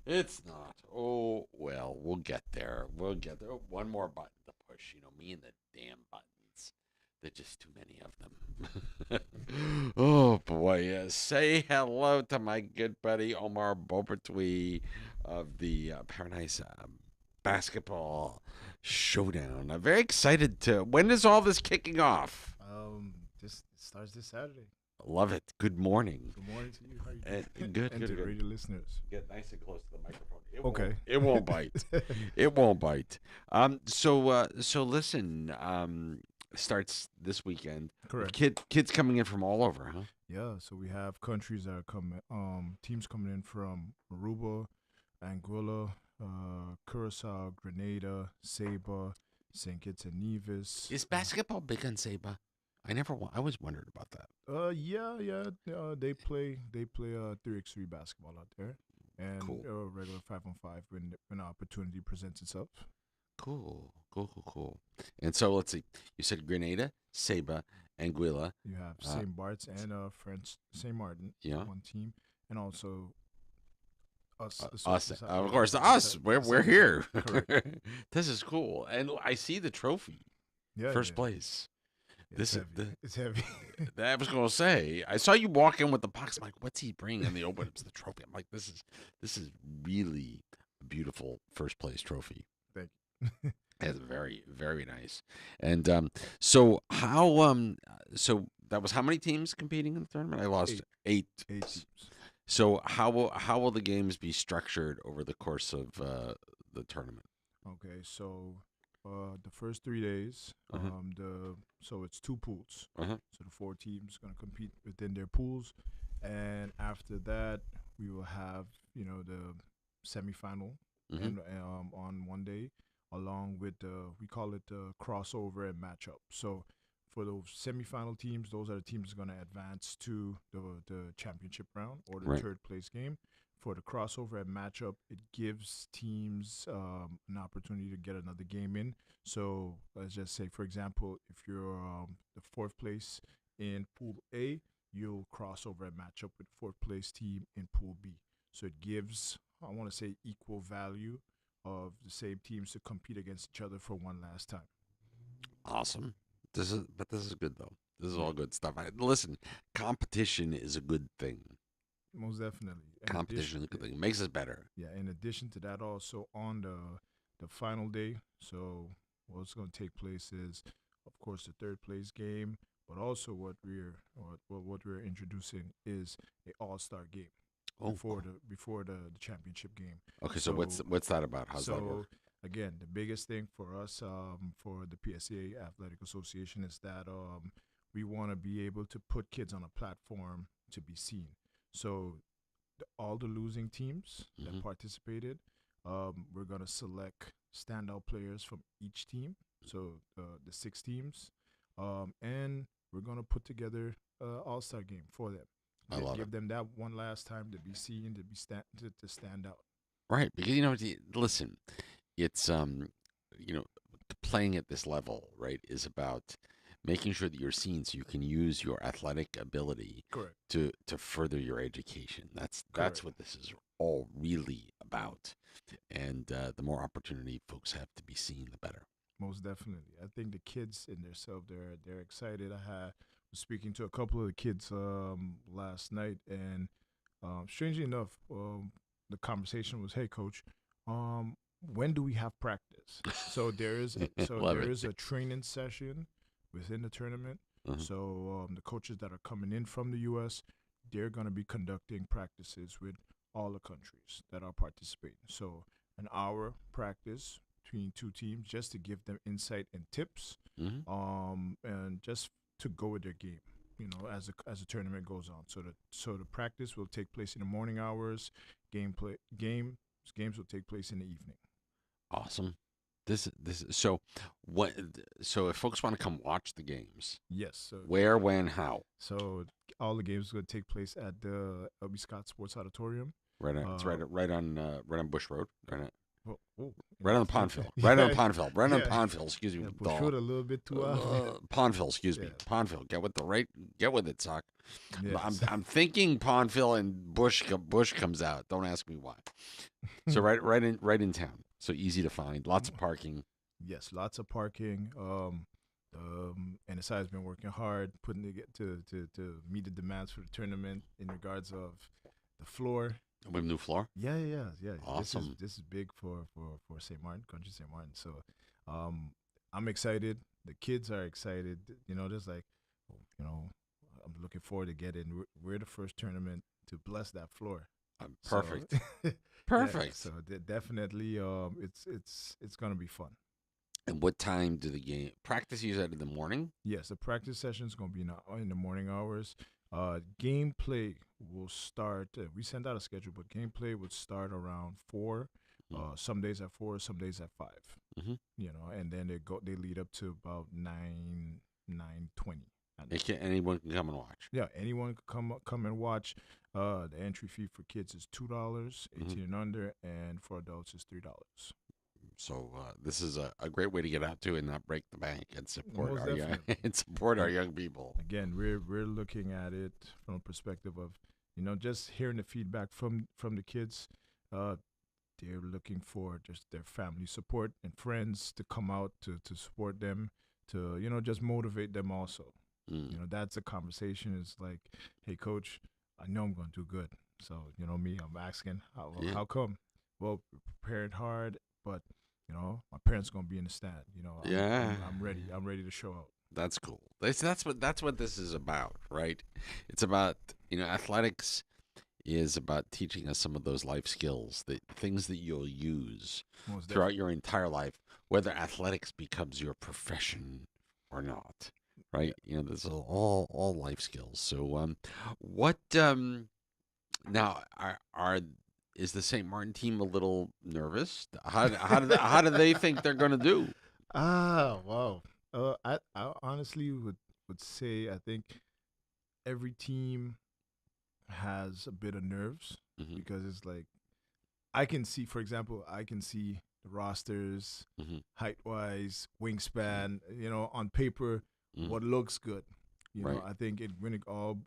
It's not. Oh, well, we'll get there. We'll get there. One more button to push. Me and the damn buttons. There's just too many of them. Oh, boy. Say hello to my good buddy Omar Beaupertuis of the Paradise Basketball Showdown. I'm very excited to. When is all this kicking off? This it starts this Saturday. Love it. Good morning. Good morning to you. How you doing? Good, And good, to the good. radio listeners. Get nice and close to the microphone. Okay. It won't bite. It won't bite. So listen. Starts this weekend. Correct. Kids coming in from all over, huh? Yeah. So we have countries that are coming. Teams coming in from Aruba, Anguilla, Curacao, Grenada, Saba, Saint Kitts and Nevis. Is basketball big on Saba? I always wondered about that. Yeah. They play 3x3 basketball out there, and Cool, regular 5-on-5 when an opportunity presents itself. cool. And so let's see. You said Grenada, Saba, Anguilla. You have Uh, Saint Bart's and French Saint Martin, yeah, one team, and also us. us. Of course, us. We're Aside here. correct. This is cool, and I see the trophy, Yeah, first yeah. place. It's This is heavy. the. It's heavy. I was gonna say, I saw you walk in with the box. I'm like, what's he bringing? And they open it's the trophy. I'm like, this is really a beautiful first place trophy. Thank It's very, very nice. And so how so that was how many teams competing in the tournament? I lost Eight. eight. Eight teams. So how will the games be structured over the course of the tournament? Okay, so the first 3 days, Uh-huh. so it's two pools. Uh-huh. So the four teams gonna compete within their pools, and after that we will have the semifinal Hmm. and on one day, along with we call it the crossover and matchup. So for those semifinal teams, those are the teams going to advance to the championship round or the Right. third place game. For the crossover and matchup, it gives teams an opportunity to get another game in. So let's just say, for example, if you're the fourth place in Pool A, you'll cross over and match up with fourth place team in Pool B. So it gives, I want to say, equal value of the same teams to compete against each other for one last time. Awesome. This is good though. This is Yeah, all good stuff. Listen, competition is a good thing. most definitely. Competition is a good thing. It makes us better. Yeah. In addition to that, also on the final day, so what's going to take place is, of course, the third place game, but also what we're introducing is a all star game Oh, before the championship game. okay. So what's So what's that about? How's that So work? again, the biggest thing for us, for the PSA Athletic Association, is that we want to be able to put kids on a platform to be seen. So all the losing teams that Hmm. participated, we're gonna select standout players from each team. So the six teams, and we're gonna put together an all-star game for them. I love it. Give them that one last time to be seen, to stand out. Right, because listen, it's playing at this level, right, is about making sure that you're seen so you can use your athletic ability Correct. to further your education. That's Correct. what this is all really about. And the more opportunity folks have to be seen, the better. Most definitely. I think the kids in themselves, they're excited. Was speaking to a couple of the kids last night, and strangely enough, the conversation was, "Hey, coach, when do we have practice?" So Love there it. is a training session within the tournament. Uh-huh. So the coaches that are coming in from the U.S., they're going to be conducting practices with all the countries that are participating. So an hour practice between two teams just to give them insight and tips, Hmm. and just to go with their game. As the tournament goes on. So the practice will take place in the morning hours. Games will take place in the evening. Awesome. So what? So if folks want to come watch the games, Yes. where, when, how? So all the games will take place at the LB Scott Sports Auditorium. Right on. It's Uh, right on Bush Road. oh, Right on the Pondville. Right on yeah, Pondville. Right on yeah. Pondville. Excuse me. Yeah, push it a little bit too out. Pondville. Excuse me. Yeah. Pondville. Get with it, sock. I'm Yes. I'm thinking Pondville and Bush comes out. Don't ask me why. So right in town. So easy to find. Lots of parking. Yes, lots of parking. NSI has been working hard, putting to get to meet the demands for the tournament in regards of the floor. We have new floor. Yeah. Awesome. This is big for St. Martin, country St. Martin. So, um, I'm excited. The kids are excited. Just like, you know, I'm looking forward to getting. We're the first tournament to bless that floor. So, Perfect. yeah. Perfect. So definitely, it's gonna be fun. And what time do the game practice? You said in the morning. Yes, the practice session is going to be in the morning hours. Gameplay will start. We send out a schedule, but gameplay would start around 4. Some days at 4, some days at 5. Mm-hmm. And then they lead up to about 9:20. Anyone can come and watch. Yeah, anyone can come and watch. The entry fee for kids is $2, 18 and under, and for adults is $3. So this is a great way to get out to and not break the bank and support Most our young definitely. and support our young people. Again, we're looking at it from a perspective of, just hearing the feedback from the kids. They're looking for just their family support and friends to come out to support them, to just motivate them also. That's a conversation. It's like, hey, coach, I know I'm going to do good. So me, I'm asking how come? Well, prepared hard, but my parents gonna be in the stand. I'm ready. I'm ready to show out. That's cool. That's what this is about, right? It's about athletics is about teaching us some of those life skills, the things that you'll use Most throughout definitely. your entire life, whether athletics becomes your profession or not, right? This is all life skills. So, what now are is the St. Martin team a little nervous? How do they think they're going to do? Wow. I honestly would say I think every team has a bit of nerves Hmm. because it's like I can see, for example, I can see the rosters, Hmm. height wise, wingspan, on paper, Hmm. what looks good. Right. I think when it all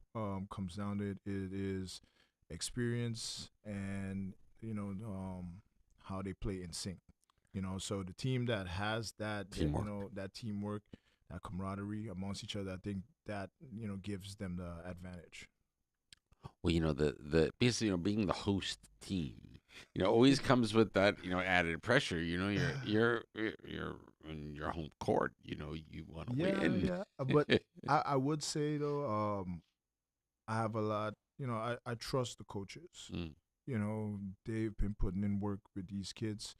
comes down to it, it is experience and how they play in sync. So the team that has Teamwork. that teamwork, that camaraderie amongst each other, I think that gives them the advantage. Well, the basically, being the host team, always comes with that, added pressure. You're in your home court. You want to Yeah, win. yeah. But I would say though, I have a lot. I trust the coaches. Mm, They've been putting in work with these kids.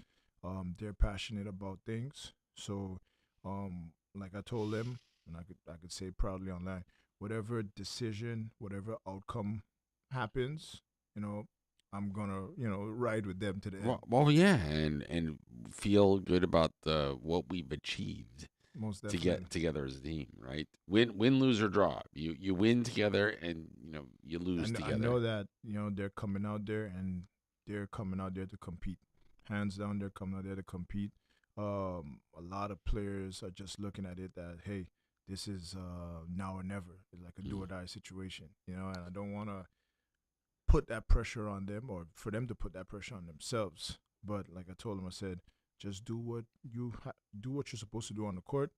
They're passionate about things. So, like I told them, and I could say proudly online, whatever decision, whatever outcome happens, you know, I'm gonna ride with them to the end. well, yeah, and feel good about what we've achieved Most to definitely. get together as a team, right? Win, lose or draw. You win together, and you lose I together. know that they're coming out there and they're coming out there to compete. Hands down, they're coming out there to compete. A lot of players are just looking at it that, hey, this is now or never. It's like a do Mm. or die situation, and I don't want to put that pressure on them or for them to put that pressure on themselves. But like I told them, I said, just do what you're supposed to do on the court,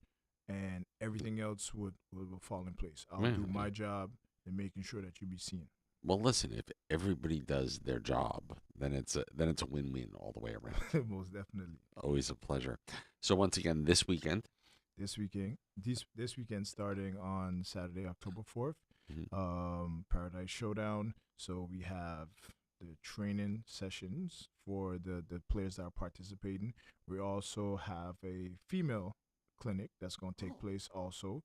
and everything else will fall in place. I'll Yeah, do yeah. my job in making sure that you be seen. Well, listen, if everybody does their job, then it's a win-win all the way around. Most definitely. Always a pleasure. So once again, this weekend. This weekend starting on Saturday, October 4th, Mhm. Paradise Showdown. So we have the training sessions for the players that are participating. We also have a female clinic that's going to take place also,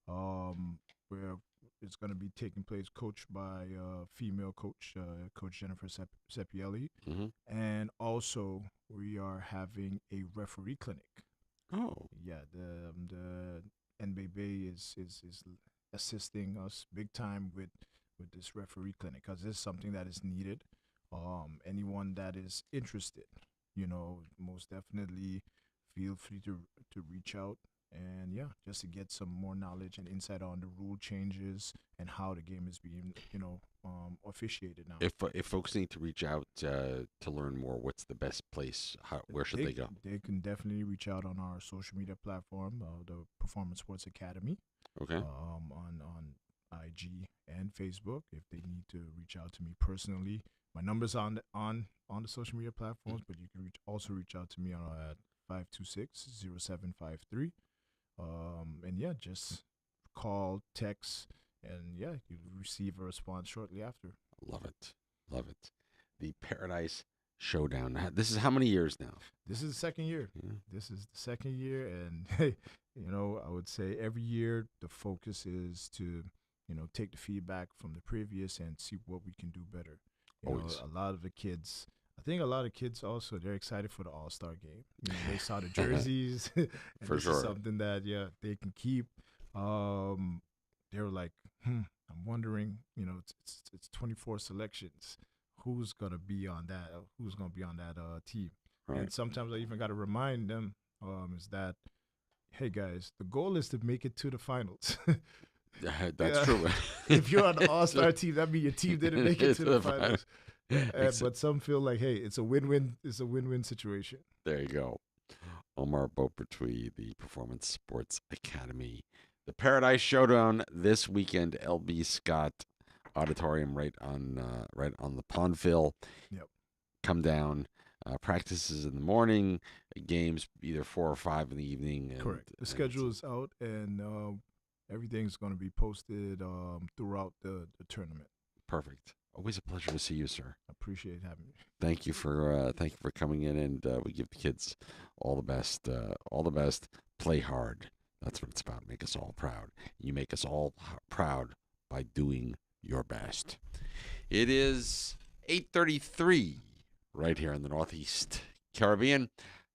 where it's going to be taking place, coached by female coach, Coach Jennifer Sepielli. Hmm. And also we are having a referee clinic. Oh, Yeah, the NBB is assisting us big time with this referee clinic because this is something that is needed. Anyone that is interested, most definitely feel free to reach out and yeah, just to get some more knowledge and insight on the rule changes and how the game is being, officiated now. If folks need to reach out to learn more, what's the best place? Where should they go? They can definitely reach out on our social media platform, the Performance Sports Academy, Okay. on IG and Facebook. If they need to reach out to me personally, my number's on the social media platforms, but you can also reach out to me on at 526-0753. And yeah, just call, text, and yeah, you receive a response shortly after. Love it. Love it. The Paradise Showdown. This is how many years now? This is the second year. Yeah. This is the second year, and hey, I would say every year the focus is to, take the feedback from the previous and see what we can do better. Always. A lot of the kids, I think a lot of kids also, they're excited for the All-Star game. They saw the jerseys, and For this sure. is something that they can keep. They were like, I'm wondering, it's 24 selections. Who's gonna be on that? Who's gonna be on that team? Right. And sometimes I even got to remind them, is that, hey guys, the goal is to make it to the finals. That's Yeah. true. If you're on the All-Star team, that means your team didn't make it to the finals. But some feel like, hey, it's a win-win. It's a win-win situation. There you go. Omar Beaupertuis, the Performance Sports Academy. The Paradise Showdown this weekend, LB Scott Auditorium right on the Pondville. Yep. Come down. Practices in the morning, games either 4 or 5 in the evening. And, Correct. The schedule is out, and everything's going to be posted throughout the tournament. Perfect. Always a pleasure to see you, sir. Appreciate having me. Thank you for coming in, and we give the kids all the best. All the best. Play hard. That's what it's about. Make us all proud. You make us all proud by doing your best. It is 8:33 right here in the Northeast Caribbean.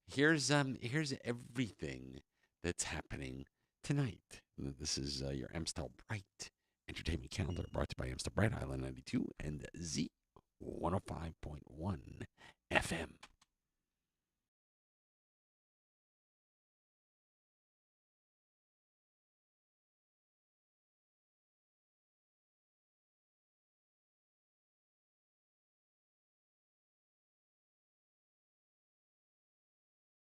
Here's everything that's happening tonight. This is your Amstel Bright Entertainment Calendar, brought to you by Amstel Bright Island 92 and Z 105.1 FM.